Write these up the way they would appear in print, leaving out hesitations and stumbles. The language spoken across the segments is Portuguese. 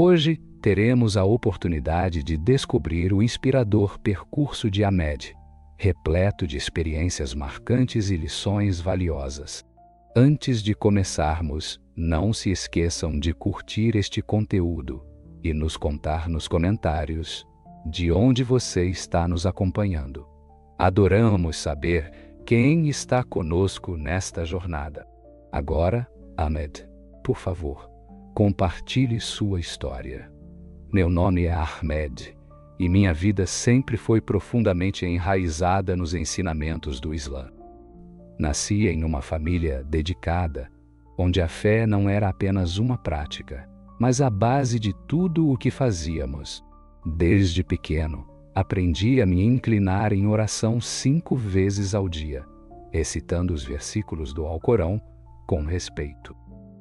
Hoje teremos a oportunidade de descobrir o inspirador percurso de Ahmed, repleto de experiências marcantes e lições valiosas. Antes de começarmos, não se esqueçam de curtir este conteúdo e nos contar nos comentários de onde você está nos acompanhando. Adoramos saber quem está conosco nesta jornada. Agora, Ahmed, por favor, compartilhe sua história. Meu nome é Ahmed e minha vida sempre foi profundamente enraizada nos ensinamentos do Islã. Nasci em uma família dedicada, onde a fé não era apenas uma prática, mas a base de tudo o que fazíamos. Desde pequeno, aprendi a me inclinar em oração 5 vezes ao dia, recitando os versículos do Alcorão com respeito.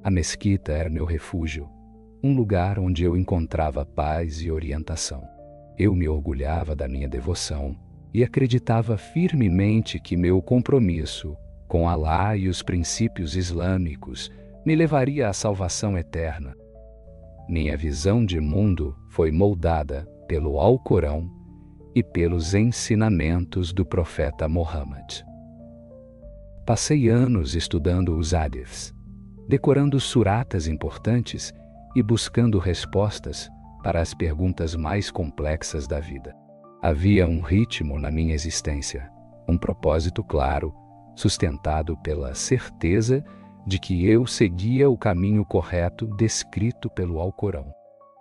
A mesquita era meu refúgio, um lugar onde eu encontrava paz e orientação. Eu me orgulhava da minha devoção e acreditava firmemente que meu compromisso com Alá e os princípios islâmicos me levaria à salvação eterna. Minha visão de mundo foi moldada pelo Alcorão e pelos ensinamentos do profeta Muhammad. Passei anos estudando os hadiths, decorando suratas importantes e buscando respostas para as perguntas mais complexas da vida. Havia um ritmo na minha existência, um propósito claro, sustentado pela certeza de que eu seguia o caminho correto descrito pelo Alcorão.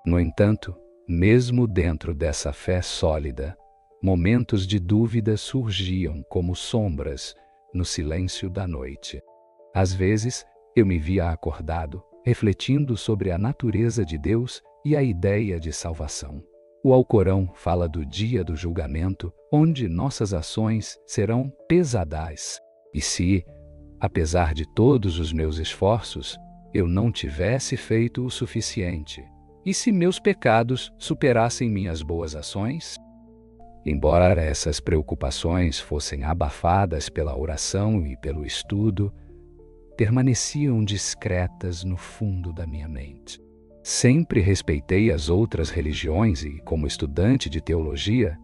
No entanto, mesmo dentro dessa fé sólida, momentos de dúvida surgiam como sombras no silêncio da noite. Às vezes, eu me via acordado, refletindo sobre a natureza de Deus e a ideia de salvação. O Alcorão fala do dia do julgamento, onde nossas ações serão pesadas. E se, apesar de todos os meus esforços, eu não tivesse feito o suficiente? E se meus pecados superassem minhas boas ações? Embora essas preocupações fossem abafadas pela oração e pelo estudo, permaneciam discretas no fundo da minha mente. Sempre respeitei as outras religiões e, como estudante de teologia,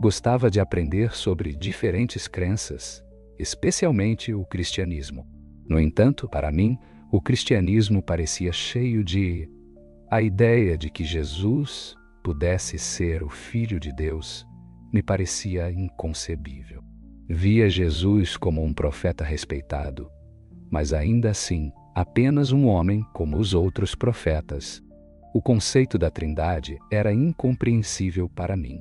gostava de aprender sobre diferentes crenças, especialmente o cristianismo. No entanto, para mim, o cristianismo parecia cheio de a ideia de que Jesus pudesse ser o Filho de Deus me parecia inconcebível. Via Jesus como um profeta respeitado, mas ainda assim apenas um homem como os outros profetas. O conceito da Trindade era incompreensível para mim,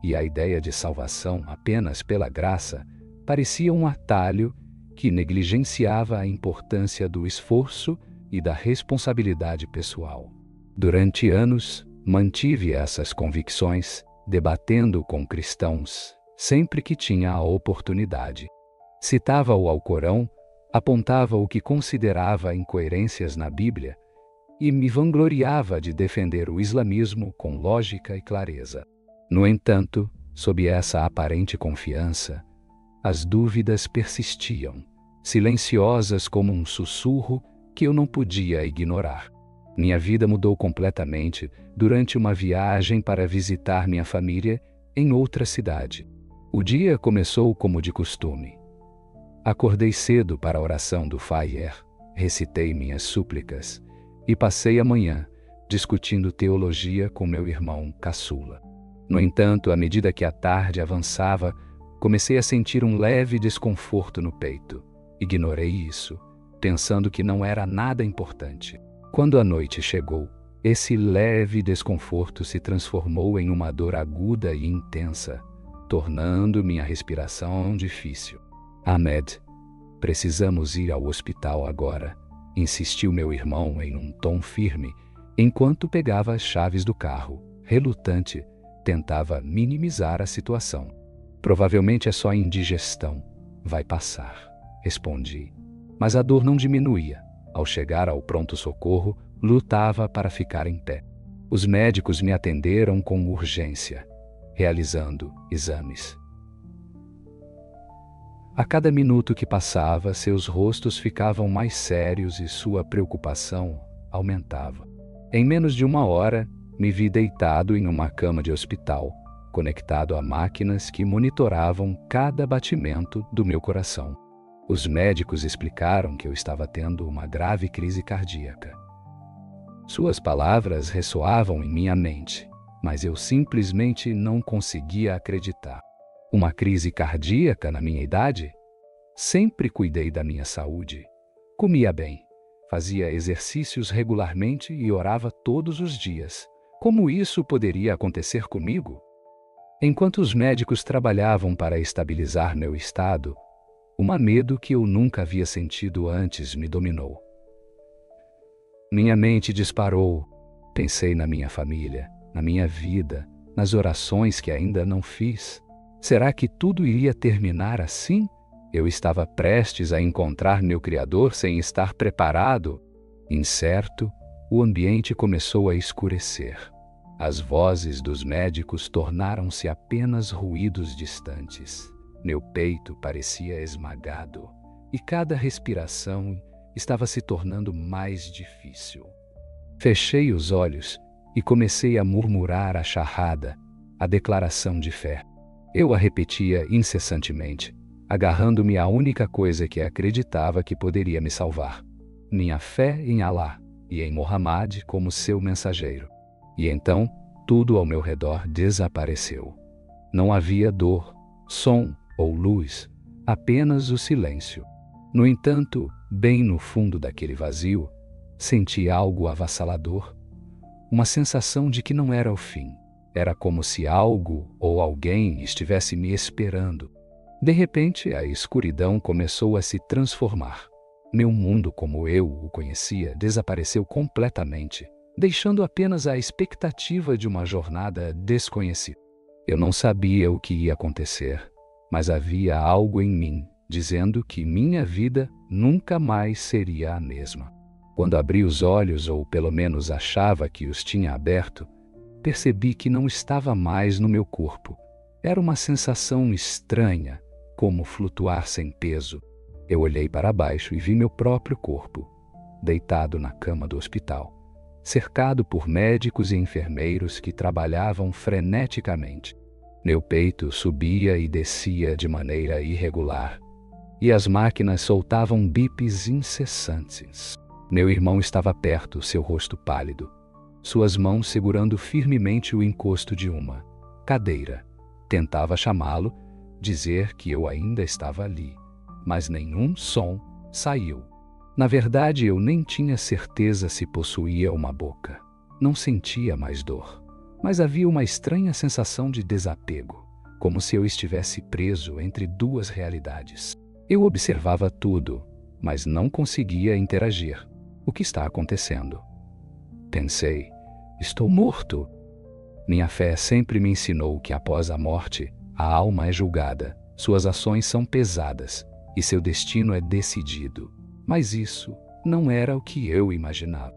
e a ideia de salvação apenas pela graça parecia um atalho que negligenciava a importância do esforço e da responsabilidade pessoal. Durante anos, mantive essas convicções, debatendo com cristãos, sempre que tinha a oportunidade. Citava o Alcorão, apontava o que considerava incoerências na Bíblia e me vangloriava de defender o islamismo com lógica e clareza. No entanto, sob essa aparente confiança, as dúvidas persistiam, silenciosas como um sussurro que eu não podia ignorar. Minha vida mudou completamente durante uma viagem para visitar minha família em outra cidade. O dia começou como de costume. Acordei cedo para a oração do Fajr, recitei minhas súplicas e passei a manhã discutindo teologia com meu irmão caçula. No entanto, à medida que a tarde avançava, comecei a sentir um leve desconforto no peito. Ignorei isso, pensando que não era nada importante. Quando a noite chegou, esse leve desconforto se transformou em uma dor aguda e intensa, tornando minha respiração difícil. Ahmed, precisamos ir ao hospital agora, insistiu meu irmão em um tom firme, enquanto pegava as chaves do carro. Relutante, tentava minimizar a situação. Provavelmente é só indigestão. Vai passar, respondi. Mas a dor não diminuía. Ao chegar ao pronto-socorro, lutava para ficar em pé. Os médicos me atenderam com urgência, realizando exames. A cada minuto que passava, seus rostos ficavam mais sérios e sua preocupação aumentava. Em menos de 1 hora, me vi deitado em uma cama de hospital, conectado a máquinas que monitoravam cada batimento do meu coração. Os médicos explicaram que eu estava tendo uma grave crise cardíaca. Suas palavras ressoavam em minha mente, mas eu simplesmente não conseguia acreditar. Uma crise cardíaca na minha idade? Sempre cuidei da minha saúde. Comia bem, fazia exercícios regularmente e orava todos os dias. Como isso poderia acontecer comigo? Enquanto os médicos trabalhavam para estabilizar meu estado, um medo que eu nunca havia sentido antes me dominou. Minha mente disparou. Pensei na minha família, na minha vida, nas orações que ainda não fiz. Será que tudo iria terminar assim? Eu estava prestes a encontrar meu Criador sem estar preparado. Incerto, o ambiente começou a escurecer. As vozes dos médicos tornaram-se apenas ruídos distantes. Meu peito parecia esmagado e cada respiração estava se tornando mais difícil. Fechei os olhos e comecei a murmurar a charrada, a declaração de fé. Eu a repetia incessantemente, agarrando-me à única coisa que acreditava que poderia me salvar: minha fé em Alá e em Muhammad como seu mensageiro. E então, tudo ao meu redor desapareceu. Não havia dor, som ou luz, apenas o silêncio. No entanto, bem no fundo daquele vazio, senti algo avassalador. Uma sensação de que não era o fim. Era como se algo ou alguém estivesse me esperando. De repente, a escuridão começou a se transformar. Meu mundo como eu o conhecia desapareceu completamente, deixando apenas a expectativa de uma jornada desconhecida. Eu não sabia o que ia acontecer, mas havia algo em mim dizendo que minha vida nunca mais seria a mesma. Quando abri os olhos, ou pelo menos achava que os tinha aberto, percebi que não estava mais no meu corpo. Era uma sensação estranha, como flutuar sem peso. Eu olhei para baixo e vi meu próprio corpo, deitado na cama do hospital, cercado por médicos e enfermeiros que trabalhavam freneticamente. Meu peito subia e descia de maneira irregular, e as máquinas soltavam bips incessantes. Meu irmão estava perto, seu rosto pálido, suas mãos segurando firmemente o encosto de uma cadeira. Tentava chamá-lo, dizer que eu ainda estava ali, mas nenhum som saiu. Na verdade, eu nem tinha certeza se possuía uma boca. Não sentia mais dor, mas havia uma estranha sensação de desapego, como se eu estivesse preso entre duas realidades. Eu observava tudo, mas não conseguia interagir. O que está acontecendo? Pensei, estou morto. Minha fé sempre me ensinou que após a morte, a alma é julgada, suas ações são pesadas e seu destino é decidido. Mas isso não era o que eu imaginava.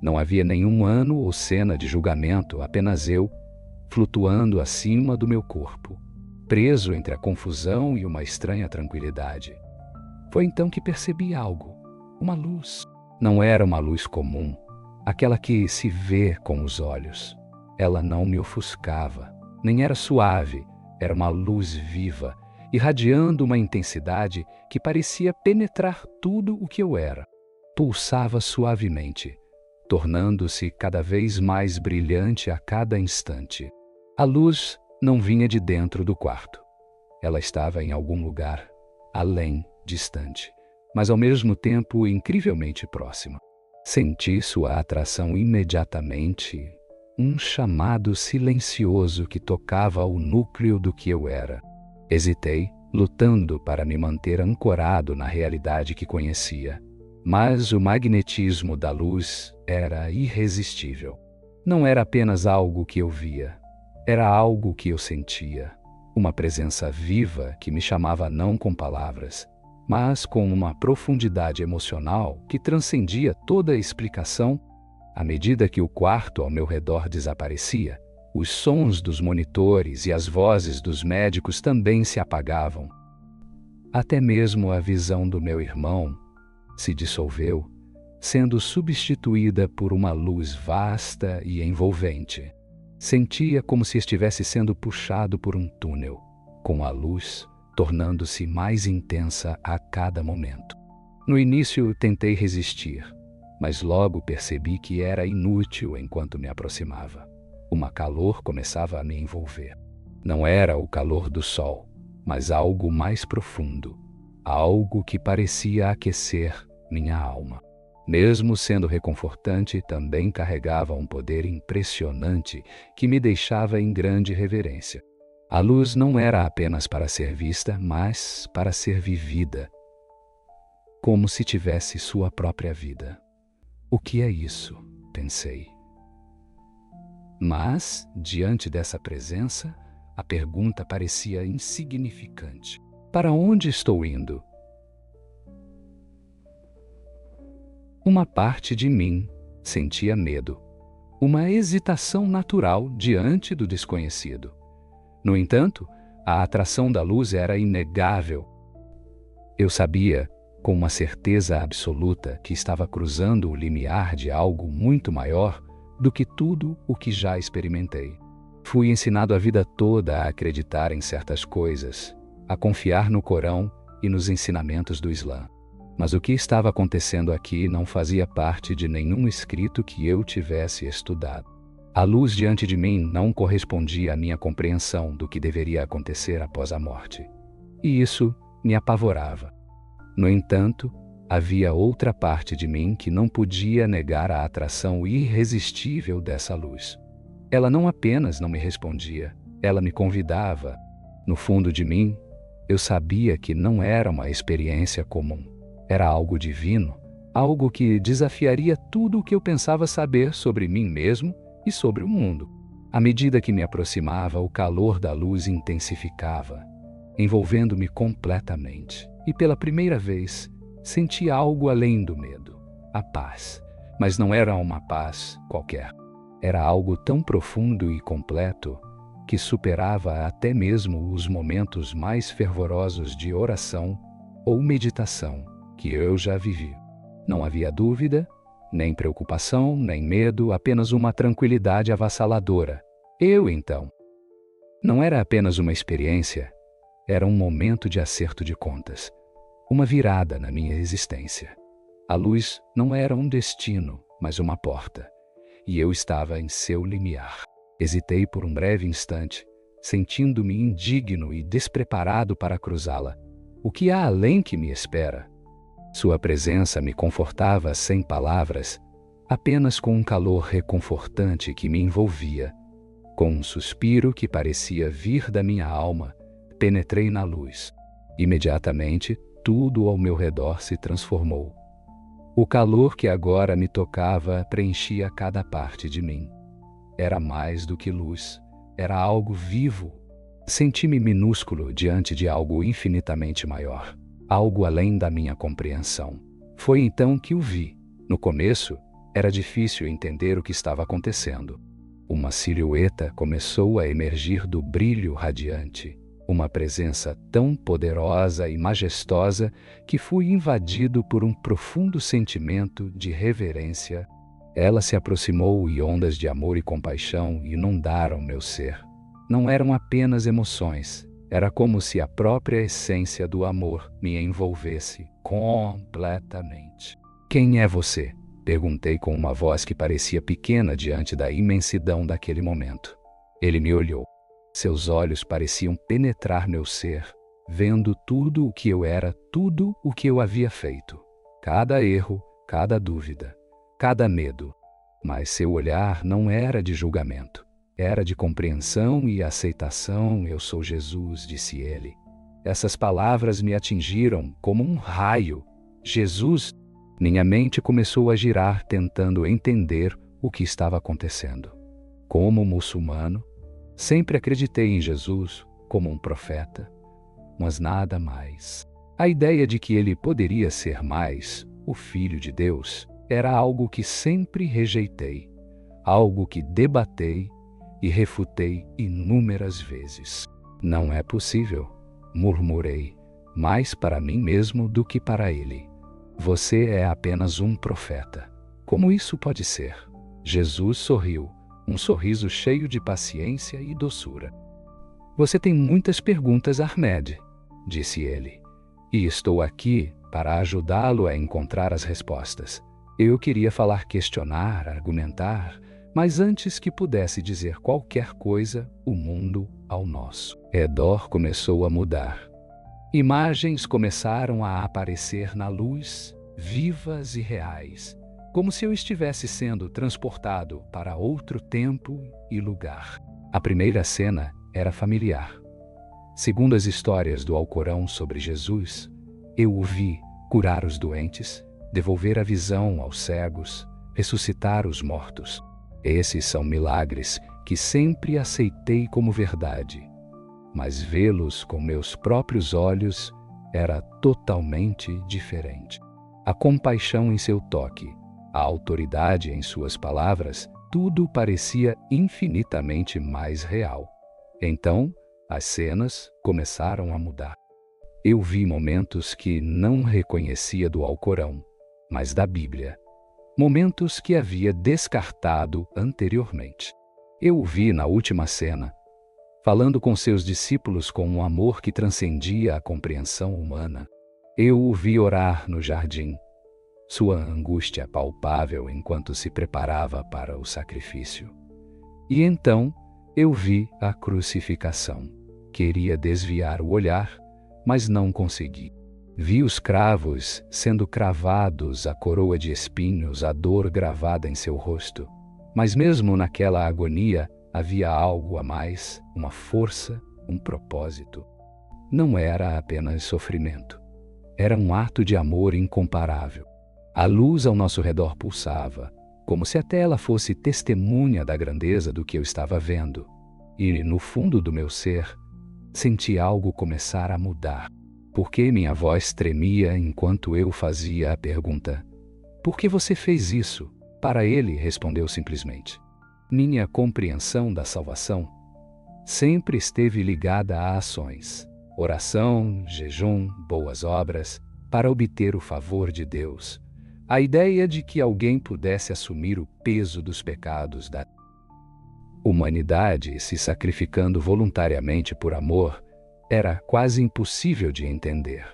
Não havia nenhum ano ou cena de julgamento, apenas eu, flutuando acima do meu corpo, preso entre a confusão e uma estranha tranquilidade. Foi então que percebi algo, uma luz. Não era uma luz comum, aquela que se vê com os olhos. Ela não me ofuscava, nem era suave, era uma luz viva, irradiando uma intensidade que parecia penetrar tudo o que eu era. Pulsava suavemente, tornando-se cada vez mais brilhante a cada instante. A luz não vinha de dentro do quarto. Ela estava em algum lugar, além, distante, mas ao mesmo tempo incrivelmente próxima. Senti sua atração imediatamente, um chamado silencioso que tocava o núcleo do que eu era. Hesitei, lutando para me manter ancorado na realidade que conhecia. Mas o magnetismo da luz era irresistível. Não era apenas algo que eu via, era algo que eu sentia. Uma presença viva que me chamava não com palavras, mas com uma profundidade emocional que transcendia toda a explicação. À medida que o quarto ao meu redor desaparecia, os sons dos monitores e as vozes dos médicos também se apagavam. Até mesmo a visão do meu irmão se dissolveu, sendo substituída por uma luz vasta e envolvente. Sentia como se estivesse sendo puxado por um túnel, com a luz tornando-se mais intensa a cada momento. No início tentei resistir, mas logo percebi que era inútil enquanto me aproximava. Uma calor começava a me envolver. Não era o calor do sol, mas algo mais profundo, algo que parecia aquecer minha alma. Mesmo sendo reconfortante, também carregava um poder impressionante que me deixava em grande reverência. A luz não era apenas para ser vista, mas para ser vivida, como se tivesse sua própria vida. O que é isso? Pensei. Mas, diante dessa presença, a pergunta parecia insignificante. Para onde estou indo? Uma parte de mim sentia medo, uma hesitação natural diante do desconhecido. No entanto, a atração da luz era inegável. Eu sabia, com uma certeza absoluta, que estava cruzando o limiar de algo muito maior do que tudo o que já experimentei. Fui ensinado a vida toda a acreditar em certas coisas, a confiar no Corão e nos ensinamentos do Islã. Mas o que estava acontecendo aqui não fazia parte de nenhum escrito que eu tivesse estudado. A luz diante de mim não correspondia à minha compreensão do que deveria acontecer após a morte. E isso me apavorava. No entanto, havia outra parte de mim que não podia negar a atração irresistível dessa luz. Ela não apenas não me respondia, ela me convidava. No fundo de mim, eu sabia que não era uma experiência comum. Era algo divino, algo que desafiaria tudo o que eu pensava saber sobre mim mesmo e sobre o mundo. À medida que me aproximava, o calor da luz intensificava, envolvendo-me completamente. E pela primeira vez, senti algo além do medo, a paz. Mas não era uma paz qualquer. Era algo tão profundo e completo que superava até mesmo os momentos mais fervorosos de oração ou meditação que eu já vivi. Não havia dúvida, nem preocupação, nem medo, apenas uma tranquilidade avassaladora. Então, não era apenas uma experiência, era um momento de acerto de contas, uma virada na minha existência. A luz não era um destino, mas uma porta, e eu estava em seu limiar. Hesitei por um breve instante, sentindo-me indigno e despreparado para cruzá-la. O que há além que me espera? Sua presença me confortava sem palavras, apenas com um calor reconfortante que me envolvia. Com um suspiro que parecia vir da minha alma, penetrei na luz. Imediatamente, tudo ao meu redor se transformou. O calor que agora me tocava preenchia cada parte de mim. Era mais do que luz, era algo vivo. Senti-me minúsculo diante de algo infinitamente maior, algo além da minha compreensão. Foi então que o vi. No começo, era difícil entender o que estava acontecendo. Uma silhueta começou a emergir do brilho radiante, uma presença tão poderosa e majestosa que fui invadido por um profundo sentimento de reverência. Ela se aproximou e ondas de amor e compaixão inundaram meu ser. Não eram apenas emoções, era como se a própria essência do amor me envolvesse completamente. Quem é você? Perguntei com uma voz que parecia pequena diante da imensidão daquele momento. Ele me olhou. Seus olhos pareciam penetrar meu ser, vendo tudo o que eu era, tudo o que eu havia feito. Cada erro, cada dúvida, cada medo. Mas seu olhar não era de julgamento. Era de compreensão e aceitação. Eu sou Jesus, disse ele. Essas palavras me atingiram como um raio. Jesus, minha mente começou a girar tentando entender o que estava acontecendo. Como muçulmano, sempre acreditei em Jesus como um profeta, mas nada mais. A ideia de que ele poderia ser mais o Filho de Deus era algo que sempre rejeitei, algo que debatei e refutei inúmeras vezes. Não é possível, murmurei, mais para mim mesmo do que para ele. Você é apenas um profeta. Como isso pode ser? Jesus sorriu, um sorriso cheio de paciência e doçura. Você tem muitas perguntas, Ahmed, disse ele, e estou aqui para ajudá-lo a encontrar as respostas. Eu queria falar, questionar, argumentar, mas antes que pudesse dizer qualquer coisa, o mundo ao nosso redor começou a mudar. Imagens começaram a aparecer na luz, vivas e reais, como se eu estivesse sendo transportado para outro tempo e lugar. A primeira cena era familiar. Segundo as histórias do Alcorão sobre Jesus, eu o vi curar os doentes, devolver a visão aos cegos, ressuscitar os mortos. Esses são milagres que sempre aceitei como verdade, mas vê-los com meus próprios olhos era totalmente diferente. A compaixão em seu toque, a autoridade em suas palavras, tudo parecia infinitamente mais real. Então, as cenas começaram a mudar. Eu vi momentos que não reconhecia do Alcorão, mas da Bíblia. Momentos que havia descartado anteriormente. Eu o vi na última cena, falando com seus discípulos com um amor que transcendia a compreensão humana. Eu o vi orar no jardim, sua angústia palpável enquanto se preparava para o sacrifício. E então eu vi a crucificação. Queria desviar o olhar, mas não consegui. Vi os cravos sendo cravados, a coroa de espinhos, a dor gravada em seu rosto. Mas mesmo naquela agonia havia algo a mais, uma força, um propósito. Não era apenas sofrimento. Era um ato de amor incomparável. A luz ao nosso redor pulsava, como se até ela fosse testemunha da grandeza do que eu estava vendo. E, no fundo do meu ser, senti algo começar a mudar. Porque minha voz tremia enquanto eu fazia a pergunta: por que você fez isso? Para ele, respondeu simplesmente: minha compreensão da salvação sempre esteve ligada a ações, oração, jejum, boas obras, para obter o favor de Deus. A ideia de que alguém pudesse assumir o peso dos pecados da humanidade se sacrificando voluntariamente por amor era quase impossível de entender.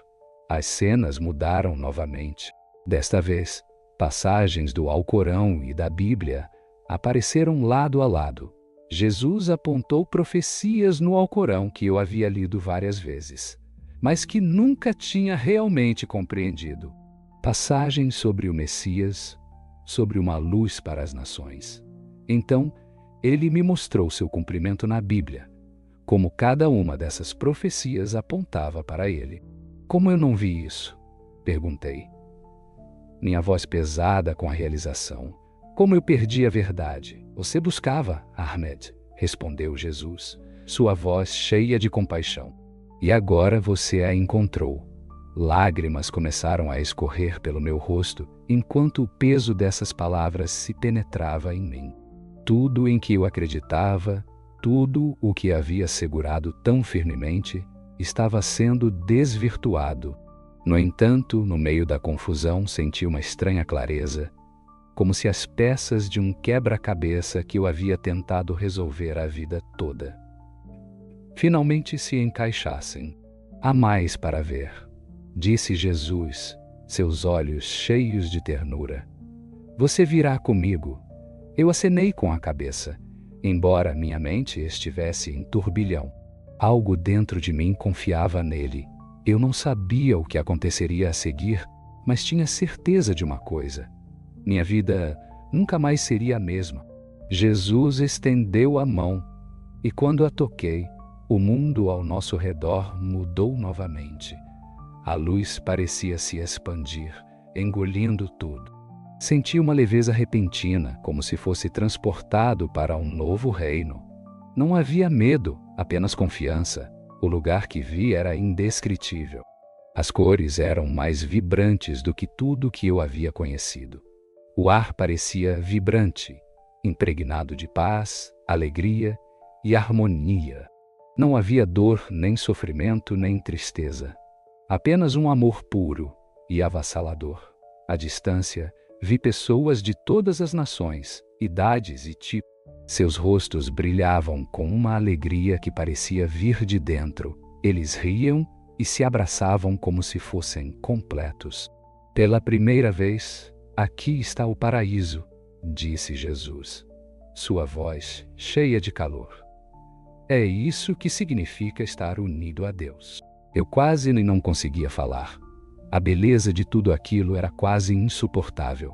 As cenas mudaram novamente. Desta vez, passagens do Alcorão e da Bíblia apareceram lado a lado. Jesus apontou profecias no Alcorão que eu havia lido várias vezes, mas que nunca tinha realmente compreendido. Passagens sobre o Messias, sobre uma luz para as nações. Então, ele me mostrou seu cumprimento na Bíblia, como cada uma dessas profecias apontava para ele. Como eu não vi isso? Perguntei. Minha voz pesada com a realização. Como eu perdi a verdade? Você buscava, Ahmed, respondeu Jesus, sua voz cheia de compaixão. E agora você a encontrou. Lágrimas começaram a escorrer pelo meu rosto, enquanto o peso dessas palavras se penetrava em mim. Tudo em que eu acreditava, tudo o que havia segurado tão firmemente, estava sendo desvirtuado. No entanto, no meio da confusão, senti uma estranha clareza, como se as peças de um quebra-cabeça que eu havia tentado resolver a vida toda finalmente se encaixassem. Há mais para ver, disse Jesus, seus olhos cheios de ternura. Você virá comigo. Eu acenei com a cabeça, embora minha mente estivesse em turbilhão. Algo dentro de mim confiava nele. Eu não sabia o que aconteceria a seguir, mas tinha certeza de uma coisa: minha vida nunca mais seria a mesma. Jesus estendeu a mão, e quando a toquei, o mundo ao nosso redor mudou novamente. A luz parecia se expandir, engolindo tudo. Senti uma leveza repentina, como se fosse transportado para um novo reino. Não havia medo, apenas confiança. O lugar que vi era indescritível. As cores eram mais vibrantes do que tudo que eu havia conhecido. O ar parecia vibrante, impregnado de paz, alegria e harmonia. Não havia dor, nem sofrimento, nem tristeza. Apenas um amor puro e avassalador. À distância, vi pessoas de todas as nações, idades e tipos. Seus rostos brilhavam com uma alegria que parecia vir de dentro. Eles riam e se abraçavam como se fossem completos. Pela primeira vez, aqui está o paraíso, disse Jesus, sua voz cheia de calor. É isso que significa estar unido a Deus. Eu quase não conseguia falar. A beleza de tudo aquilo era quase insuportável.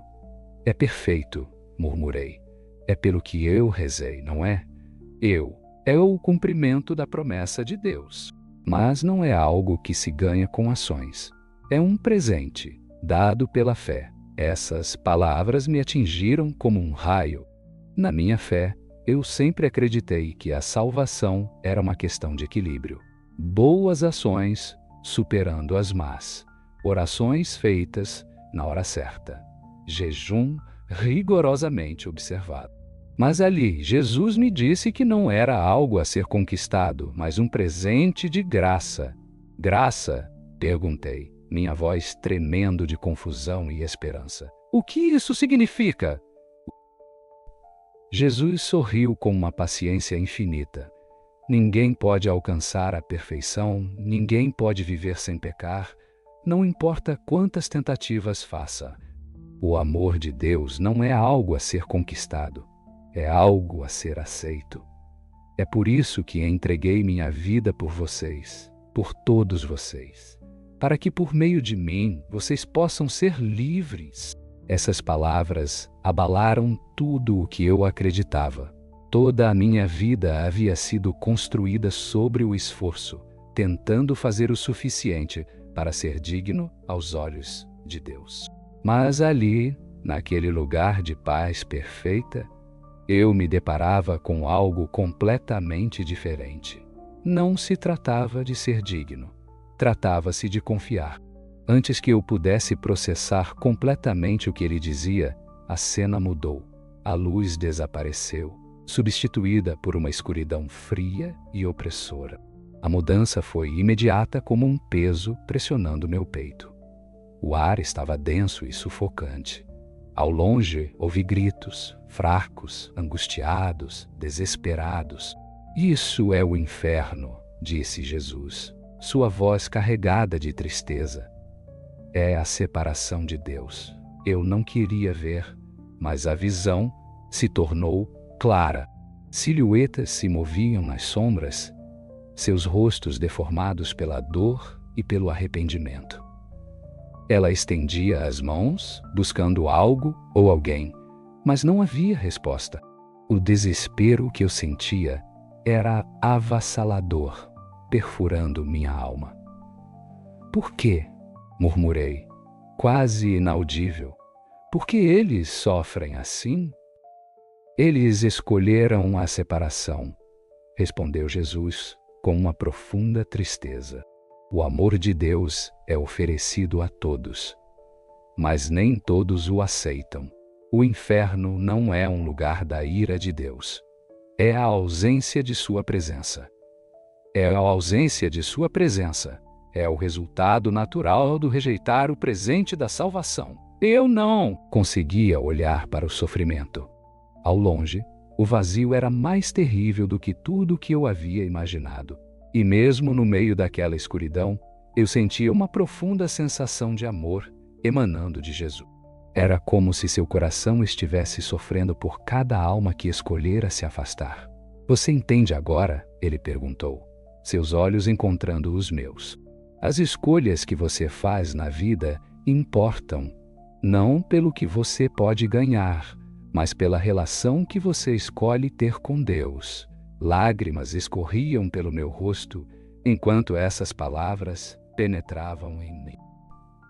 É perfeito, murmurei. É pelo que eu rezei, não é? É o cumprimento da promessa de Deus. Mas não é algo que se ganha com ações. É um presente, dado pela fé. Essas palavras me atingiram como um raio. Na minha fé, eu sempre acreditei que a salvação era uma questão de equilíbrio. Boas ações superando as más. Orações feitas na hora certa. Jejum rigorosamente observado. Mas ali, Jesus me disse que não era algo a ser conquistado, mas um presente de graça. Graça? Perguntei, minha voz tremendo de confusão e esperança. O que isso significa? Jesus sorriu com uma paciência infinita. Ninguém pode alcançar a perfeição, ninguém pode viver sem pecar, não importa quantas tentativas faça. O amor de Deus não é algo a ser conquistado, é algo a ser aceito. É por isso que entreguei minha vida por vocês, por todos vocês, para que por meio de mim vocês possam ser livres. Essas palavras abalaram tudo o que eu acreditava. Toda a minha vida havia sido construída sobre o esforço, tentando fazer o suficiente para ser digno aos olhos de Deus. Mas ali, naquele lugar de paz perfeita, eu me deparava com algo completamente diferente. Não se tratava de ser digno, tratava-se de confiar. Antes que eu pudesse processar completamente o que ele dizia, a cena mudou. A luz desapareceu, substituída por uma escuridão fria e opressora. A mudança foi imediata como um peso pressionando meu peito. O ar estava denso e sufocante. Ao longe, ouvi gritos, fracos, angustiados, desesperados. Isso é o inferno, disse Jesus, sua voz carregada de tristeza. É a separação de Deus. Eu não queria ver, mas a visão se tornou clara. Silhuetas se moviam nas sombras, seus rostos deformados pela dor e pelo arrependimento. Ela estendia as mãos, buscando algo ou alguém, mas não havia resposta. O desespero que eu sentia era avassalador, perfurando minha alma. Por quê? Murmurei, quase inaudível. Por que eles sofrem assim? Eles escolheram a separação, respondeu Jesus com uma profunda tristeza. O amor de Deus é oferecido a todos, mas nem todos o aceitam. O inferno não é um lugar da ira de Deus. É a ausência de sua presença. É a ausência de sua presença. É o resultado natural do rejeitar o presente da salvação. Eu não conseguia olhar para o sofrimento. Ao longe, o vazio era mais terrível do que tudo o que eu havia imaginado. E mesmo no meio daquela escuridão, eu sentia uma profunda sensação de amor emanando de Jesus. Era como se seu coração estivesse sofrendo por cada alma que escolhera se afastar. Você entende agora? Ele perguntou, seus olhos encontrando os meus. As escolhas que você faz na vida importam, não pelo que você pode ganhar, mas pela relação que você escolhe ter com Deus. Lágrimas escorriam pelo meu rosto enquanto essas palavras penetravam em mim.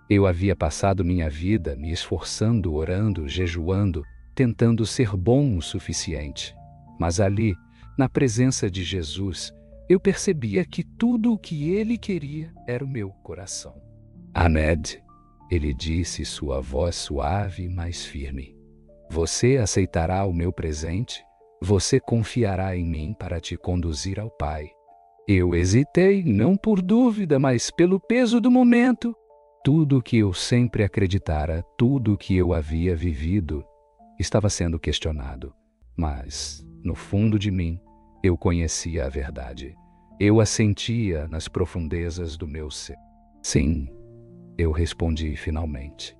Eu havia passado minha vida me esforçando, orando, jejuando, tentando ser bom o suficiente. Mas ali, na presença de Jesus, eu percebia que tudo o que ele queria era o meu coração. Ahmed, ele disse, sua voz suave, mas firme. Você aceitará o meu presente? Você confiará em mim para te conduzir ao Pai. Eu hesitei, não por dúvida, mas pelo peso do momento. Tudo o que eu sempre acreditara, tudo o que eu havia vivido, estava sendo questionado. Mas, no fundo de mim, eu conhecia a verdade. Eu a sentia nas profundezas do meu ser. Sim, eu respondi finalmente.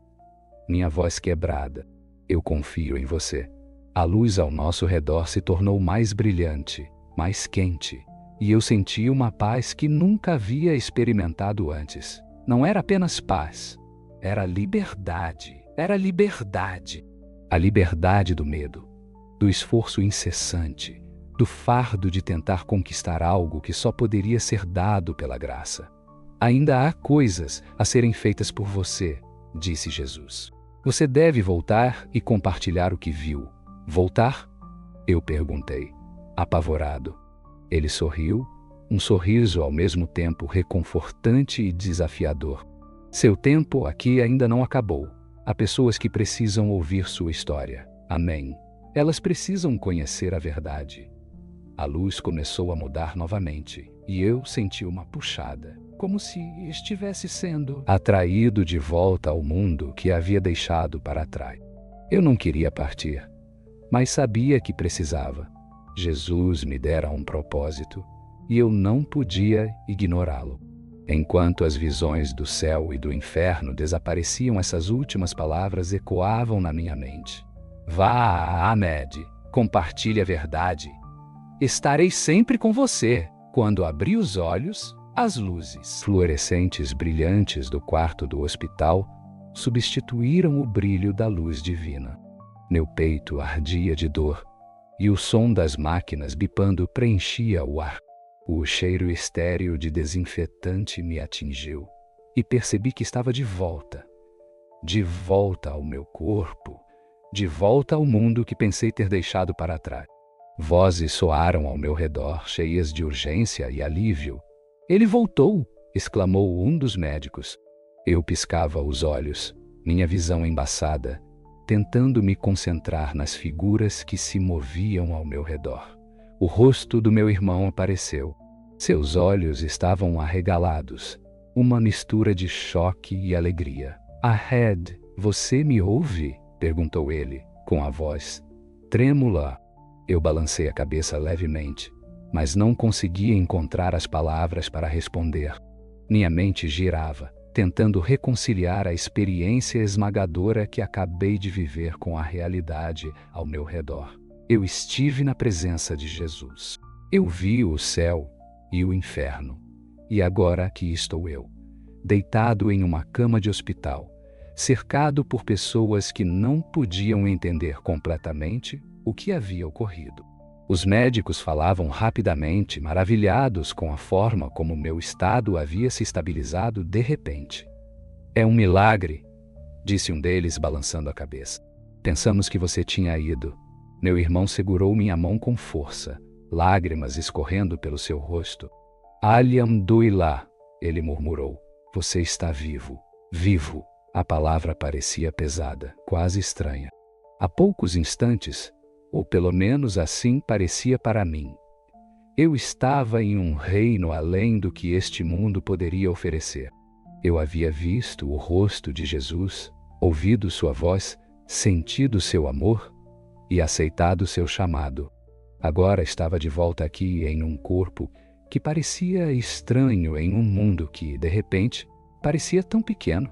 Minha voz quebrada. Eu confio em você. A luz ao nosso redor se tornou mais brilhante, mais quente, e eu senti uma paz que nunca havia experimentado antes. Não era apenas paz, era liberdade. Era liberdade. A liberdade do medo, do esforço incessante, do fardo de tentar conquistar algo que só poderia ser dado pela graça. Ainda há coisas a serem feitas por você, disse Jesus. Você deve voltar e compartilhar o que viu. Voltar? Eu perguntei, apavorado. Ele sorriu, um sorriso ao mesmo tempo reconfortante e desafiador. Seu tempo aqui ainda não acabou. Há pessoas que precisam ouvir sua história. Amém. Elas precisam conhecer a verdade. A luz começou a mudar novamente, e eu senti uma puxada, como se estivesse sendo atraído de volta ao mundo que havia deixado para trás. Eu não queria partir, mas sabia que precisava. Jesus me dera um propósito, e eu não podia ignorá-lo. Enquanto as visões do céu e do inferno desapareciam, essas últimas palavras ecoavam na minha mente. Vá, Ahmed, compartilhe a verdade. Estarei sempre com você. Quando abri os olhos, as luzes fluorescentes brilhantes do quarto do hospital substituíram o brilho da luz divina. Meu peito ardia de dor, e o som das máquinas bipando preenchia o ar. O cheiro estéril de desinfetante me atingiu, e percebi que estava de volta ao meu corpo, de volta ao mundo que pensei ter deixado para trás. Vozes soaram ao meu redor, cheias de urgência e alívio. Ele voltou! Exclamou um dos médicos. Eu piscava os olhos, minha visão embaçada, tentando me concentrar nas figuras que se moviam ao meu redor. O rosto do meu irmão apareceu. Seus olhos estavam arregalados, uma mistura de choque e alegria. Ahmed, você me ouve? Perguntou ele, com a voz trêmula. Eu balancei a cabeça levemente, mas não conseguia encontrar as palavras para responder. Minha mente girava, tentando reconciliar a experiência esmagadora que acabei de viver com a realidade ao meu redor. Eu estive na presença de Jesus. Eu vi o céu e o inferno. E agora aqui estou eu, deitado em uma cama de hospital, cercado por pessoas que não podiam entender completamente o que havia ocorrido. Os médicos falavam rapidamente, maravilhados com a forma como meu estado havia se estabilizado de repente. É um milagre, disse um deles balançando a cabeça. Pensamos que você tinha ido. Meu irmão segurou minha mão com força, lágrimas escorrendo pelo seu rosto. Alhamdulillah, ele murmurou. Você está vivo. Vivo. A palavra parecia pesada, quase estranha. Há poucos instantes, ou pelo menos assim parecia para mim, eu estava em um reino além do que este mundo poderia oferecer. Eu havia visto o rosto de Jesus, ouvido sua voz, sentido seu amor e aceitado seu chamado. Agora estava de volta aqui em um corpo que parecia estranho em um mundo que, de repente, parecia tão pequeno.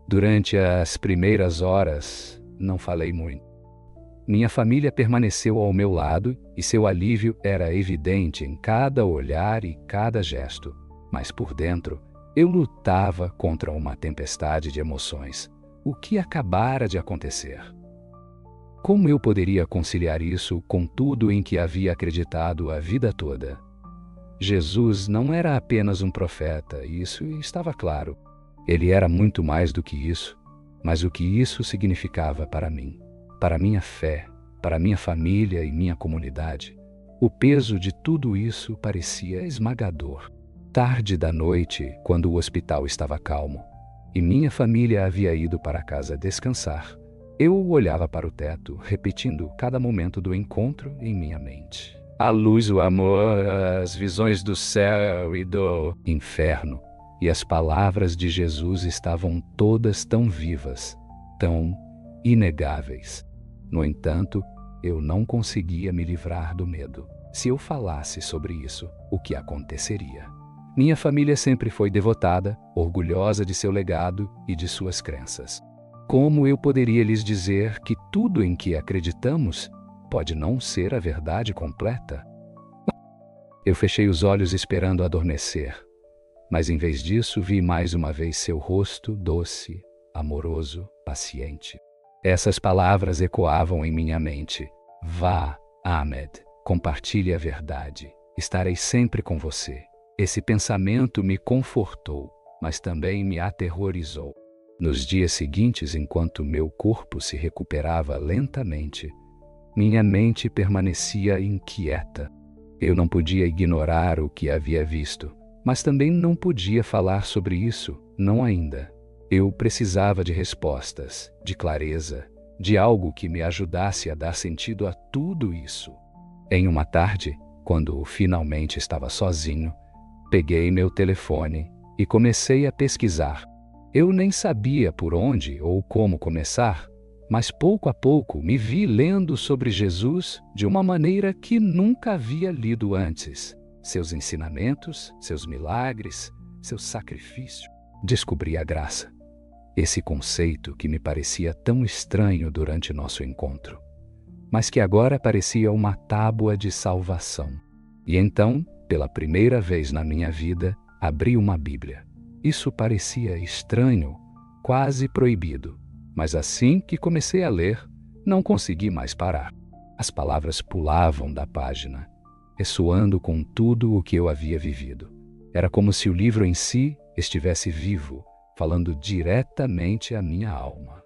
Durante as primeiras horas, não falei muito. Minha família permaneceu ao meu lado e seu alívio era evidente em cada olhar e cada gesto. Mas por dentro, eu lutava contra uma tempestade de emoções. O que acabara de acontecer? Como eu poderia conciliar isso com tudo em que havia acreditado a vida toda? Jesus não era apenas um profeta, isso estava claro. Ele era muito mais do que isso, mas o que isso significava para mim, para minha fé, para minha família e minha comunidade. O peso de tudo isso parecia esmagador. Tarde da noite, quando o hospital estava calmo e minha família havia ido para casa descansar, eu olhava para o teto, repetindo cada momento do encontro em minha mente. A luz, o amor, as visões do céu e do inferno. e as palavras de Jesus estavam todas tão vivas, tão inegáveis. No entanto, eu não conseguia me livrar do medo. Se eu falasse sobre isso, o que aconteceria? Minha família sempre foi devotada, orgulhosa de seu legado e de suas crenças. Como eu poderia lhes dizer que tudo em que acreditamos pode não ser a verdade completa? Eu fechei os olhos esperando adormecer, mas em vez disso vi mais uma vez seu rosto doce, amoroso, paciente. Essas palavras ecoavam em minha mente. Vá, Ahmed, compartilhe a verdade. Estarei sempre com você. Esse pensamento me confortou, mas também me aterrorizou. Nos dias seguintes, enquanto meu corpo se recuperava lentamente, minha mente permanecia inquieta. Eu não podia ignorar o que havia visto, mas também não podia falar sobre isso, não ainda. Eu precisava de respostas, de clareza, de algo que me ajudasse a dar sentido a tudo isso. Em uma tarde, quando finalmente estava sozinho, peguei meu telefone e comecei a pesquisar. Eu nem sabia por onde ou como começar, mas pouco a pouco me vi lendo sobre Jesus de uma maneira que nunca havia lido antes. Seus ensinamentos, seus milagres, seu sacrifício. Descobri a graça. Esse conceito que me parecia tão estranho durante nosso encontro, mas que agora parecia uma tábua de salvação. E então, pela primeira vez na minha vida, abri uma Bíblia. Isso parecia estranho, quase proibido, mas assim que comecei a ler, não consegui mais parar. As palavras pulavam da página, ressoando com tudo o que eu havia vivido. Era como se o livro em si estivesse vivo, falando diretamente à minha alma.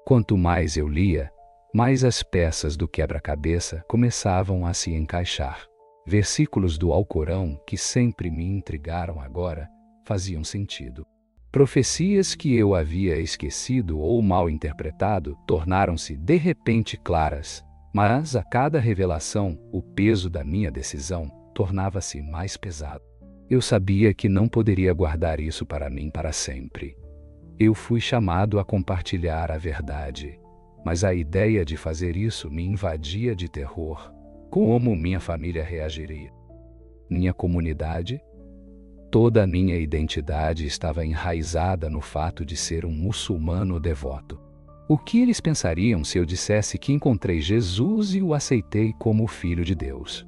Quanto mais eu lia, mais as peças do quebra-cabeça começavam a se encaixar. Versículos do Alcorão que sempre me intrigaram agora faziam sentido. Profecias que eu havia esquecido ou mal interpretado tornaram-se de repente claras, mas a cada revelação, o peso da minha decisão tornava-se mais pesado. Eu sabia que não poderia guardar isso para mim para sempre. Eu fui chamado a compartilhar a verdade, mas a ideia de fazer isso me invadia de terror. Como minha família reagiria? Minha comunidade? Toda a minha identidade estava enraizada no fato de ser um muçulmano devoto. O que eles pensariam se eu dissesse que encontrei Jesus e o aceitei como o Filho de Deus?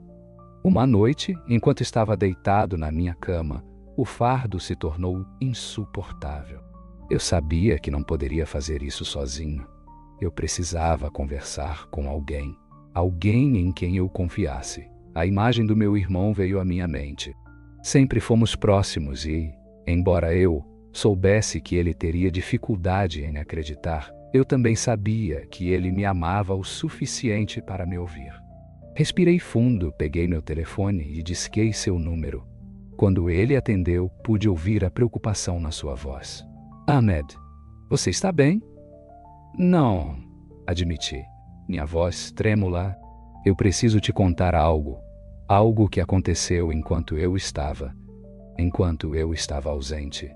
Uma noite, enquanto estava deitado na minha cama, o fardo se tornou insuportável. Eu sabia que não poderia fazer isso sozinho. Eu precisava conversar com alguém. Alguém em quem eu confiasse. A imagem do meu irmão veio à minha mente. Sempre fomos próximos e, embora eu soubesse que ele teria dificuldade em acreditar, eu também sabia que ele me amava o suficiente para me ouvir. Respirei fundo, peguei meu telefone e disquei seu número. Quando ele atendeu, pude ouvir a preocupação na sua voz. Ahmed, você está bem? Não, admiti. Minha voz trêmula. Eu preciso te contar algo. Algo que aconteceu enquanto eu estava ausente.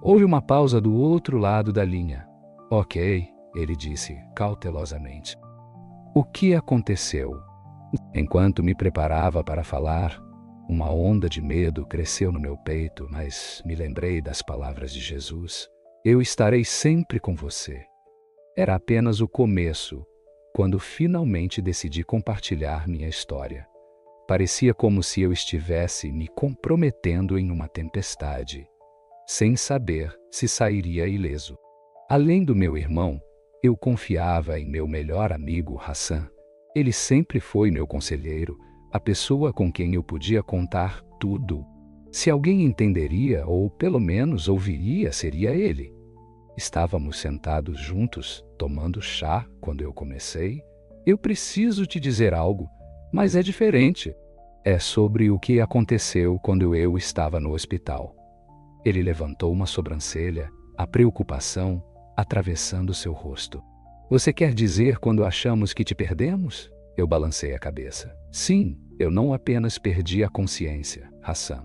Houve uma pausa do outro lado da linha. Ok, ele disse cautelosamente. O que aconteceu? Enquanto me preparava para falar, uma onda de medo cresceu no meu peito, mas me lembrei das palavras de Jesus. Eu estarei sempre com você. Era apenas o começo, quando finalmente decidi compartilhar minha história. Parecia como se eu estivesse me comprometendo em uma tempestade, sem saber se sairia ileso. Além do meu irmão, eu confiava em meu melhor amigo Hassan. Ele sempre foi meu conselheiro, a pessoa com quem eu podia contar tudo. Se alguém entenderia ou pelo menos ouviria, seria ele. Estávamos sentados juntos, tomando chá, quando eu comecei. Eu preciso te dizer algo, mas é diferente. É sobre o que aconteceu quando eu estava no hospital. Ele levantou uma sobrancelha, a preocupação atravessando seu rosto. Você quer dizer quando achamos que te perdemos? Eu balancei a cabeça. Sim, eu não apenas perdi a consciência, Hassan,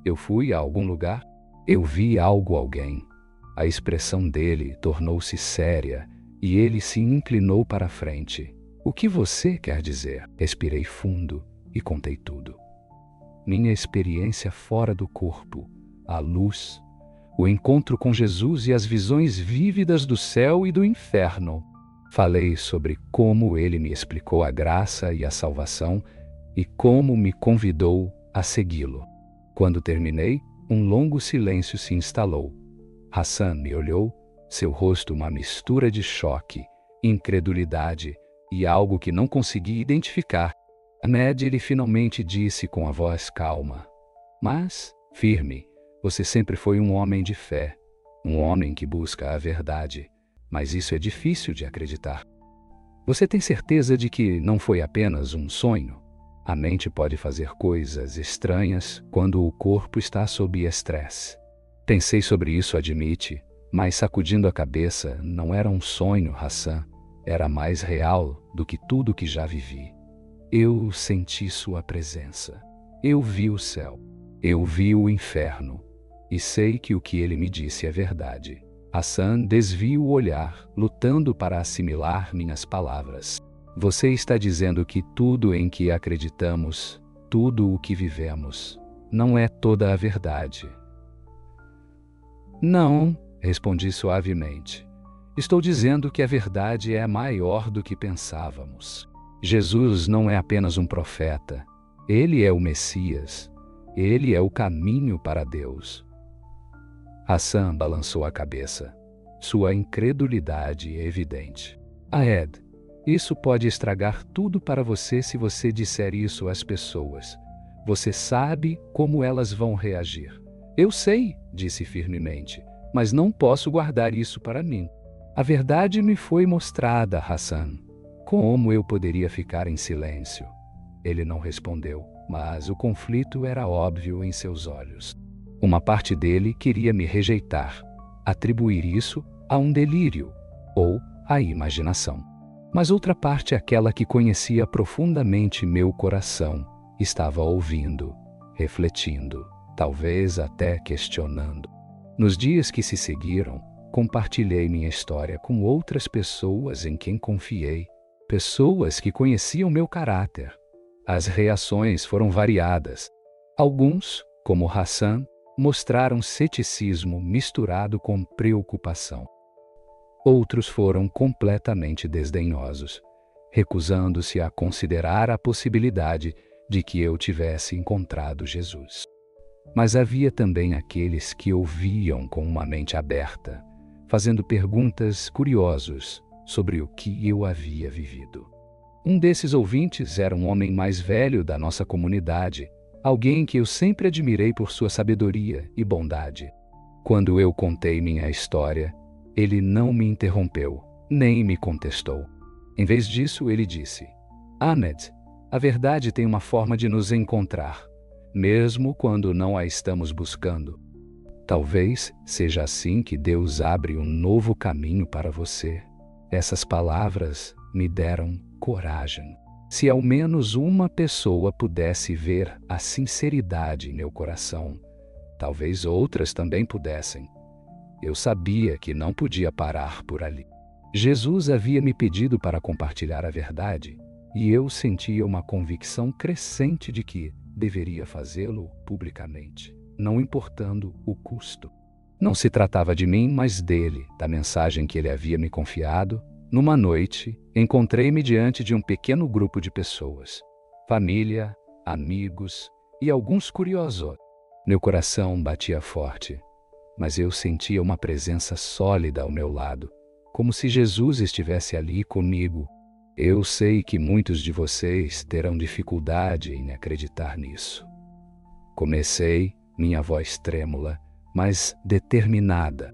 Eu fui a algum lugar? Eu vi algo, alguém. A expressão dele tornou-se séria e ele se inclinou para a frente. O que você quer dizer? Respirei fundo e contei tudo. Minha experiência fora do corpo, a luz, o encontro com Jesus e as visões vívidas do céu e do inferno. Falei sobre como ele me explicou a graça e a salvação e como me convidou a segui-lo. Quando terminei, um longo silêncio se instalou. Hassan me olhou, seu rosto uma mistura de choque, incredulidade e algo que não consegui identificar. Ahmed, ele finalmente disse com a voz calma, mas firme: você sempre foi um homem de fé, um homem que busca a verdade, mas isso é difícil de acreditar. Você tem certeza de que não foi apenas um sonho? A mente pode fazer coisas estranhas quando o corpo está sob estresse. Pensei sobre isso, admite, mas sacudindo a cabeça, não era um sonho, Hassan. Era mais real do que tudo que já vivi. Eu senti sua presença. Eu vi o céu. Eu vi o inferno. E sei que o que ele me disse é verdade. Hassan desvia o olhar, lutando para assimilar minhas palavras. Você está dizendo que tudo em que acreditamos, tudo o que vivemos, não é toda a verdade. Não, respondi suavemente. Estou dizendo que a verdade é maior do que pensávamos. Jesus não é apenas um profeta. Ele é o Messias. Ele é o caminho para Deus. Hassan balançou a cabeça. Sua incredulidade é evidente. Aed, isso pode estragar tudo para você se você disser isso às pessoas. Você sabe como elas vão reagir. Eu sei, disse firmemente, mas não posso guardar isso para mim. A verdade me foi mostrada, Hassan. Como eu poderia ficar em silêncio? Ele não respondeu, mas o conflito era óbvio em seus olhos. Uma parte dele queria me rejeitar, atribuir isso a um delírio ou à imaginação. Mas outra parte, aquela que conhecia profundamente meu coração, estava ouvindo, refletindo, talvez até questionando. Nos dias que se seguiram, compartilhei minha história com outras pessoas em quem confiei, pessoas que conheciam meu caráter. As reações foram variadas. Alguns, como Hassan, mostraram ceticismo misturado com preocupação. Outros foram completamente desdenhosos, recusando-se a considerar a possibilidade de que eu tivesse encontrado Jesus. Mas havia também aqueles que ouviam com uma mente aberta, fazendo perguntas curiosas sobre o que eu havia vivido. Um desses ouvintes era um homem mais velho da nossa comunidade, alguém que eu sempre admirei por sua sabedoria e bondade. Quando eu contei minha história, ele não me interrompeu, nem me contestou. Em vez disso, ele disse: Ahmed, a verdade tem uma forma de nos encontrar, mesmo quando não a estamos buscando. Talvez seja assim que Deus abre um novo caminho para você. Essas palavras me deram coragem. Se ao menos uma pessoa pudesse ver a sinceridade em meu coração, talvez outras também pudessem. Eu sabia que não podia parar por ali. Jesus havia me pedido para compartilhar a verdade, e eu sentia uma convicção crescente de que deveria fazê-lo publicamente, não importando o custo. Não se tratava de mim, mas dele, da mensagem que ele havia me confiado. Numa noite, encontrei-me diante de um pequeno grupo de pessoas, família, amigos e alguns curiosos. Meu coração batia forte, mas eu sentia uma presença sólida ao meu lado, como se Jesus estivesse ali comigo. Eu sei que muitos de vocês terão dificuldade em acreditar nisso. Comecei, minha voz trêmula, mas determinada.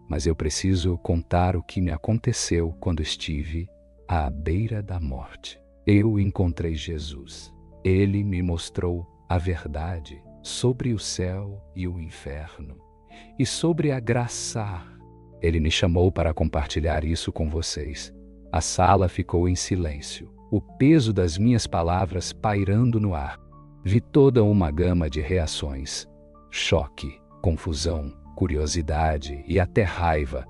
Mas eu preciso contar o que me aconteceu quando estive à beira da morte. Eu encontrei Jesus. Ele me mostrou a verdade sobre o céu e o inferno e sobre a graça. Ele me chamou para compartilhar isso com vocês. A sala ficou em silêncio, o peso das minhas palavras pairando no ar. Vi toda uma gama de reações. choque, confusão, curiosidade e até raiva,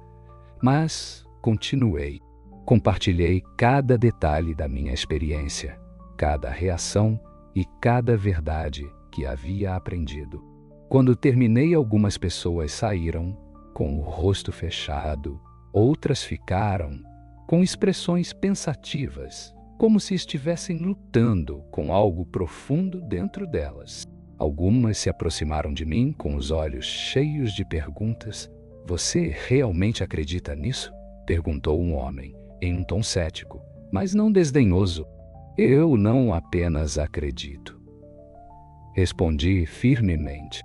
mas continuei. Compartilhei cada detalhe da minha experiência, cada reação e cada verdade que havia aprendido. Quando terminei, algumas pessoas saíram com o rosto fechado, outras ficaram com expressões pensativas, como se estivessem lutando com algo profundo dentro delas. Algumas se aproximaram de mim com os olhos cheios de perguntas. "Você realmente acredita nisso?" perguntou um homem, em um tom cético, mas não desdenhoso. "Eu não apenas acredito", respondi firmemente.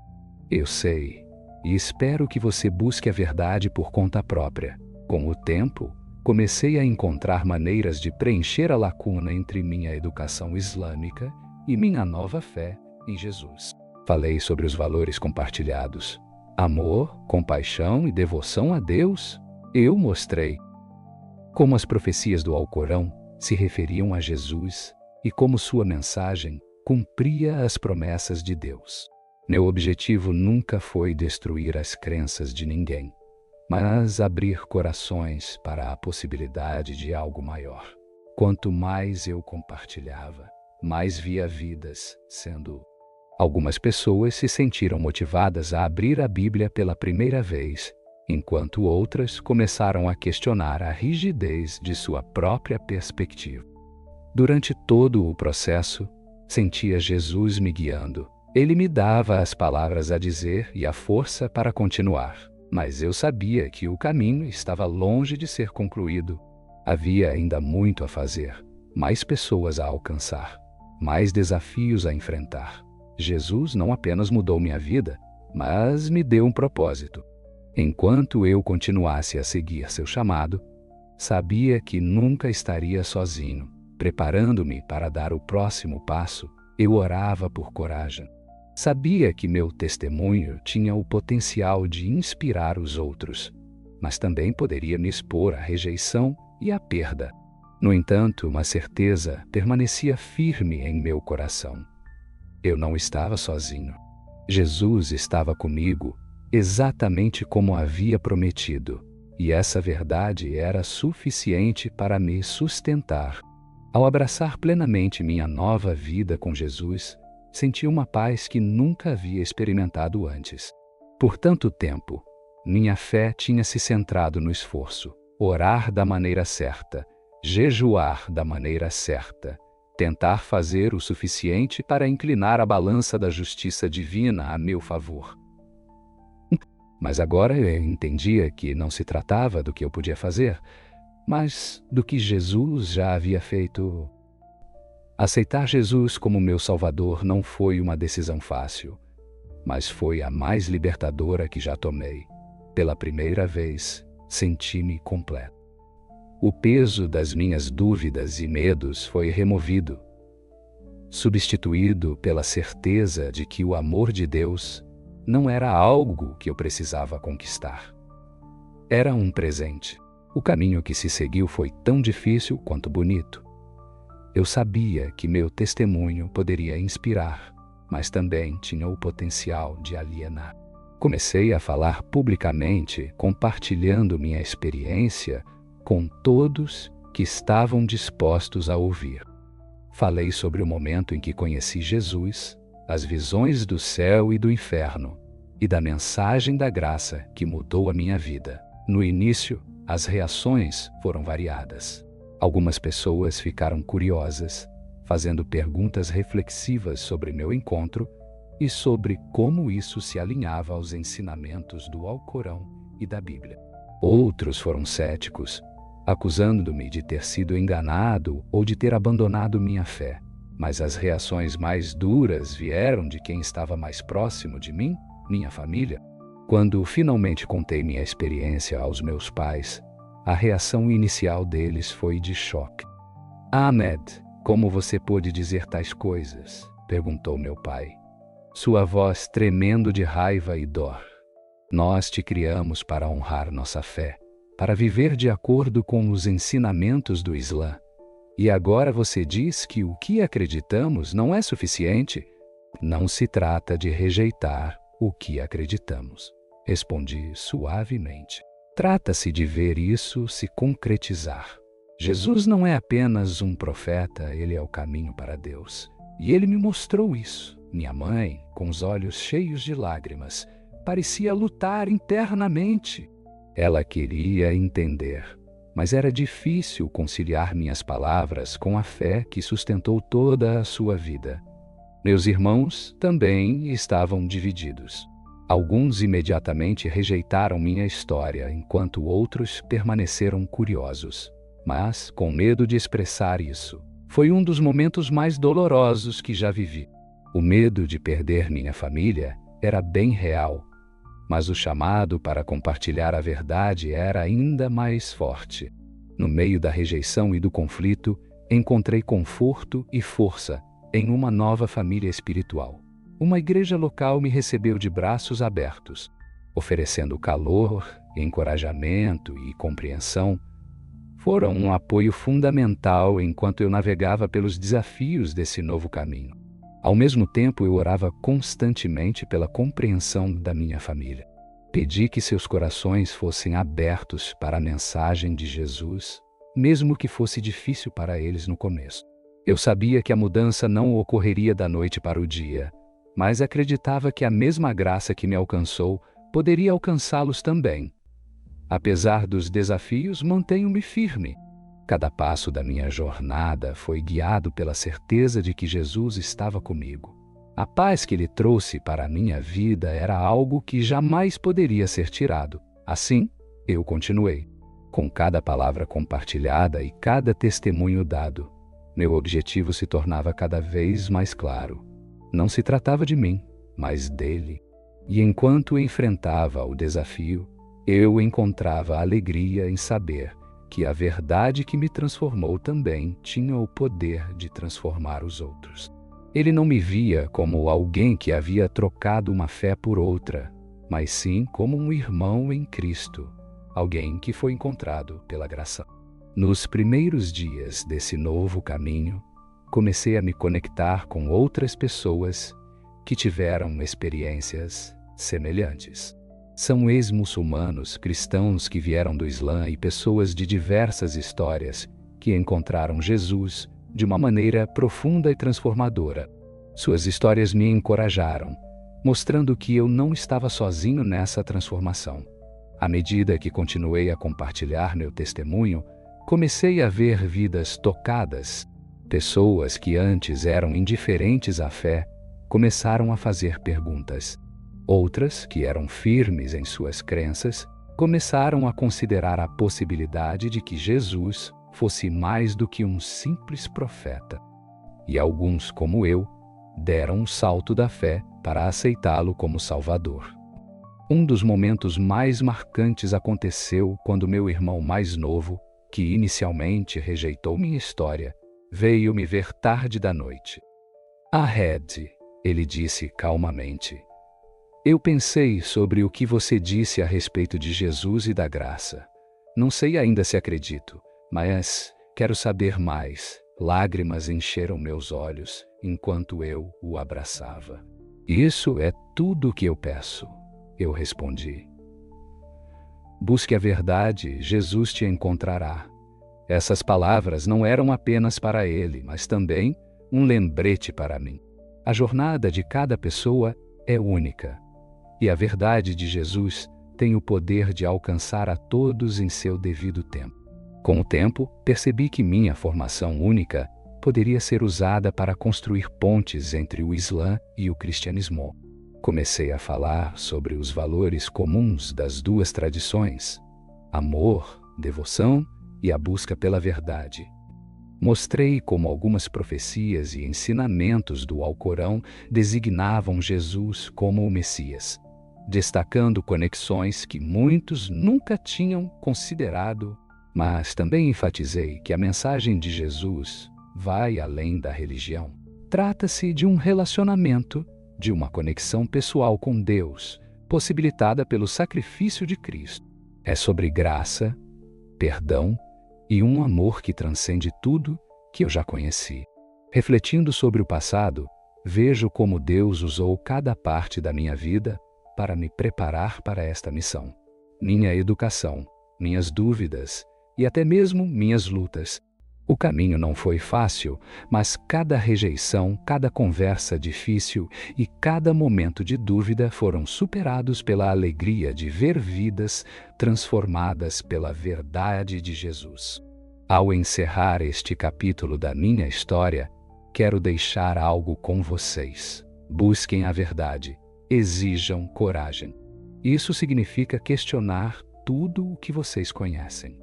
"Eu sei, e espero que você busque a verdade por conta própria." Com o tempo, comecei a encontrar maneiras de preencher a lacuna entre minha educação islâmica e minha nova fé em Jesus. Falei sobre os valores compartilhados: amor, compaixão e devoção a Deus. Eu mostrei como as profecias do Alcorão se referiam a Jesus e como sua mensagem cumpria as promessas de Deus. Meu objetivo nunca foi destruir as crenças de ninguém, mas abrir corações para a possibilidade de algo maior. Quanto mais eu compartilhava, mais via vidas sendo. Algumas pessoas se sentiram motivadas a abrir a Bíblia pela primeira vez, enquanto outras começaram a questionar a rigidez de sua própria perspectiva. Durante todo o processo, sentia Jesus me guiando. Ele me dava as palavras a dizer e a força para continuar, mas eu sabia que o caminho estava longe de ser concluído. Havia ainda muito a fazer, mais pessoas a alcançar, mais desafios a enfrentar. Jesus não apenas mudou minha vida, mas me deu um propósito. Enquanto eu continuasse a seguir seu chamado, sabia que nunca estaria sozinho. Preparando-me para dar o próximo passo, eu orava por coragem. Sabia que meu testemunho tinha o potencial de inspirar os outros, mas também poderia me expor à rejeição e à perda. No entanto, uma certeza permanecia firme em meu coração. Eu não estava sozinho. Jesus estava comigo, exatamente como havia prometido, e essa verdade era suficiente para me sustentar. Ao abraçar plenamente minha nova vida com Jesus, senti uma paz que nunca havia experimentado antes. Por tanto tempo, minha fé tinha se centrado no esforço, orar da maneira certa, jejuar da maneira certa, tentar fazer o suficiente para inclinar a balança da justiça divina a meu favor. Mas agora eu entendia que não se tratava do que eu podia fazer, mas do que Jesus já havia feito. Aceitar Jesus como meu Salvador não foi uma decisão fácil, mas foi a mais libertadora que já tomei. Pela primeira vez, senti-me completo. O peso das minhas dúvidas e medos foi removido, substituído pela certeza de que o amor de Deus não era algo que eu precisava conquistar. Era um presente. O caminho que se seguiu foi tão difícil quanto bonito. Eu sabia que meu testemunho poderia inspirar, mas também tinha o potencial de alienar. Comecei a falar publicamente, compartilhando minha experiência com todos que estavam dispostos a ouvir. Falei sobre o momento em que conheci Jesus, as visões do céu e do inferno, e da mensagem da graça que mudou a minha vida. No início, as reações foram variadas. Algumas pessoas ficaram curiosas, fazendo perguntas reflexivas sobre meu encontro e sobre como isso se alinhava aos ensinamentos do Alcorão e da Bíblia. Outros foram céticos, acusando-me de ter sido enganado ou de ter abandonado minha fé. Mas as reações mais duras vieram de quem estava mais próximo de mim, minha família. Quando finalmente contei minha experiência aos meus pais, a reação inicial deles foi de choque. "Ahmed, como você pôde dizer tais coisas?", perguntou meu pai, sua voz tremendo de raiva e dor. "Nós te criamos para honrar nossa fé, para viver de acordo com os ensinamentos do Islã. E agora você diz que o que acreditamos não é suficiente?" Não se trata de rejeitar o que acreditamos. Respondi suavemente. Trata-se de ver isso se concretizar. Jesus não é apenas um profeta, ele é o caminho para Deus. E ele me mostrou isso. Minha mãe, com os olhos cheios de lágrimas, parecia lutar internamente. Ela queria entender, mas era difícil conciliar minhas palavras com a fé que sustentou toda a sua vida. Meus irmãos também estavam divididos. Alguns imediatamente rejeitaram minha história, enquanto outros permaneceram curiosos. Mas, com medo de expressar isso, foi um dos momentos mais dolorosos que já vivi. O medo de perder minha família era bem real, mas o chamado para compartilhar a verdade era ainda mais forte. No meio da rejeição e do conflito, encontrei conforto e força em uma nova família espiritual. Uma igreja local me recebeu de braços abertos, oferecendo calor, encorajamento e compreensão. Foram um apoio fundamental enquanto eu navegava pelos desafios desse novo caminho. Ao mesmo tempo, eu orava constantemente pela compreensão da minha família. Pedi que seus corações fossem abertos para a mensagem de Jesus, mesmo que fosse difícil para eles no começo. Eu sabia que a mudança não ocorreria da noite para o dia, mas acreditava que a mesma graça que me alcançou poderia alcançá-los também. Apesar dos desafios, mantenho-me firme. Cada passo da minha jornada foi guiado pela certeza de que Jesus estava comigo. A paz que Ele trouxe para a minha vida era algo que jamais poderia ser tirado. Assim, eu continuei. Com cada palavra compartilhada e cada testemunho dado, meu objetivo se tornava cada vez mais claro. Não se tratava de mim, mas dele. E enquanto enfrentava o desafio, eu encontrava alegria em saber que a verdade que me transformou também tinha o poder de transformar os outros. Ele não me via como alguém que havia trocado uma fé por outra, mas sim como um irmão em Cristo, alguém que foi encontrado pela graça. Nos primeiros dias desse novo caminho, comecei a me conectar com outras pessoas que tiveram experiências semelhantes. São ex-muçulmanos, cristãos que vieram do Islã e pessoas de diversas histórias que encontraram Jesus de uma maneira profunda e transformadora. Suas histórias me encorajaram, mostrando que eu não estava sozinho nessa transformação. À medida que continuei a compartilhar meu testemunho, comecei a ver vidas tocadas. Pessoas que antes eram indiferentes à fé começaram a fazer perguntas. Outras, que eram firmes em suas crenças, começaram a considerar a possibilidade de que Jesus fosse mais do que um simples profeta. E alguns, como eu, deram um salto da fé para aceitá-lo como Salvador. Um dos momentos mais marcantes aconteceu quando meu irmão mais novo, que inicialmente rejeitou minha história, veio me ver tarde da noite. "Red", ele disse calmamente, "eu pensei sobre o que você disse a respeito de Jesus e da graça. Não sei ainda se acredito, mas quero saber mais." Lágrimas encheram meus olhos enquanto eu o abraçava. "Isso é tudo o que eu peço", eu respondi. "Busque a verdade, Jesus te encontrará." Essas palavras não eram apenas para ele, mas também um lembrete para mim. A jornada de cada pessoa é única. E a verdade de Jesus tem o poder de alcançar a todos em seu devido tempo. Com o tempo, percebi que minha formação única poderia ser usada para construir pontes entre o Islã e o cristianismo. Comecei a falar sobre os valores comuns das duas tradições: amor, devoção e a busca pela verdade. Mostrei como algumas profecias e ensinamentos do Alcorão designavam Jesus como o Messias, destacando conexões que muitos nunca tinham considerado, mas também enfatizei que a mensagem de Jesus vai além da religião. Trata-se de um relacionamento, de uma conexão pessoal com Deus, possibilitada pelo sacrifício de Cristo. É sobre graça, perdão e um amor que transcende tudo que eu já conheci. Refletindo sobre o passado, Vejo como Deus usou cada parte da minha vida para me preparar para esta missão. Minha educação, minhas dúvidas e até mesmo minhas lutas. O caminho não foi fácil, mas cada rejeição, cada conversa difícil e cada momento de dúvida foram superados pela alegria de ver vidas transformadas pela verdade de Jesus. Ao encerrar este capítulo da minha história, quero deixar algo com vocês. Busquem a verdade, exijam coragem. Isso significa questionar tudo o que vocês conhecem,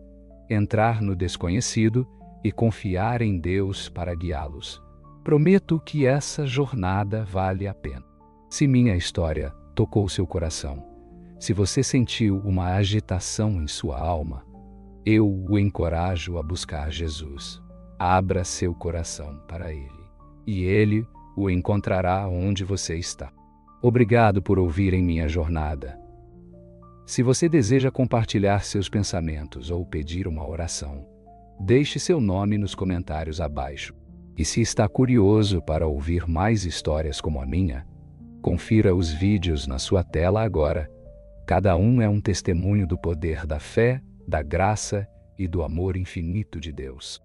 entrar no desconhecido e confiar em Deus para guiá-los. Prometo que essa jornada vale a pena. Se minha história tocou seu coração, se você sentiu uma agitação em sua alma, eu o encorajo a buscar Jesus. Abra seu coração para Ele, e Ele o encontrará onde você está. Obrigado por ouvirem minha jornada. Se você deseja compartilhar seus pensamentos ou pedir uma oração, deixe seu nome nos comentários abaixo. E se está curioso para ouvir mais histórias como a minha, confira os vídeos na sua tela agora. Cada um é um testemunho do poder da fé, da graça e do amor infinito de Deus.